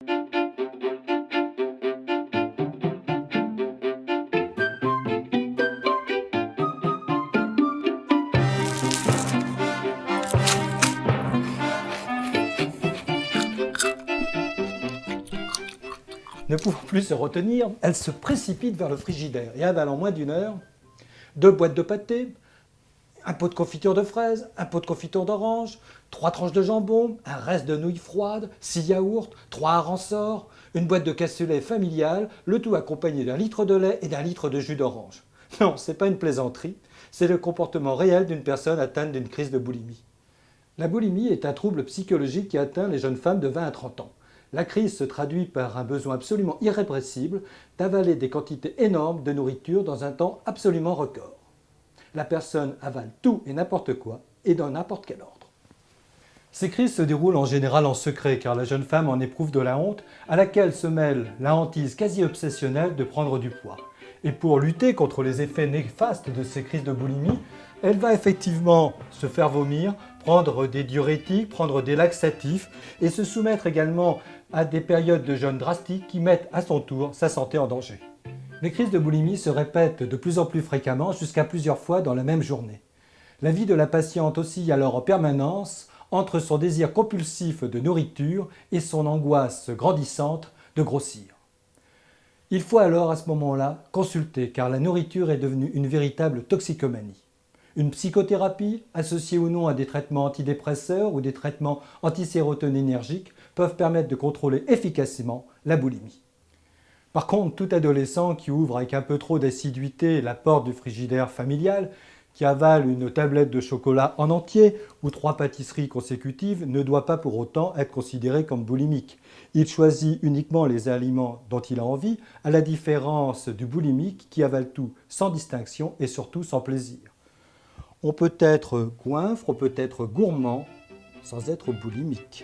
Ne pouvant plus se retenir, elle se précipite vers le frigidaire et avale en moins d'une heure 2 boîtes de pâté, un pot de confiture de fraises, un pot de confiture d'orange, 3 tranches de jambon, un reste de nouilles froides, 6 yaourts, 3 harengs-sors, une boîte de cassoulet familiale, le tout accompagné d'1 litre de lait et d'1 litre de jus d'orange. Non, c'est pas une plaisanterie, c'est le comportement réel d'une personne atteinte d'une crise de boulimie. La boulimie est un trouble psychologique qui atteint les jeunes femmes de 20 à 30 ans. La crise se traduit par un besoin absolument irrépressible d'avaler des quantités énormes de nourriture dans un temps absolument record. La personne avale tout et n'importe quoi et dans n'importe quel ordre. Ces crises se déroulent en général en secret car la jeune femme en éprouve de la honte à laquelle se mêle la hantise quasi obsessionnelle de prendre du poids. Et pour lutter contre les effets néfastes de ces crises de boulimie, elle va effectivement se faire vomir, prendre des diurétiques, prendre des laxatifs et se soumettre également à des périodes de jeûne drastiques qui mettent à son tour sa santé en danger. Les crises de boulimie se répètent de plus en plus fréquemment jusqu'à plusieurs fois dans la même journée. La vie de la patiente oscille alors en permanence entre son désir compulsif de nourriture et son angoisse grandissante de grossir. Il faut alors à ce moment-là consulter car la nourriture est devenue une véritable toxicomanie. Une psychothérapie, associée ou non à des traitements antidépresseurs ou des traitements antisérotonergiques, peuvent permettre de contrôler efficacement la boulimie. Par contre, tout adolescent qui ouvre avec un peu trop d'assiduité la porte du frigidaire familial, qui avale une tablette de chocolat en entier ou 3 pâtisseries consécutives ne doit pas pour autant être considéré comme boulimique. Il choisit uniquement les aliments dont il a envie, à la différence du boulimique qui avale tout sans distinction et surtout sans plaisir. On peut être goinfre, on peut être gourmand sans être boulimique.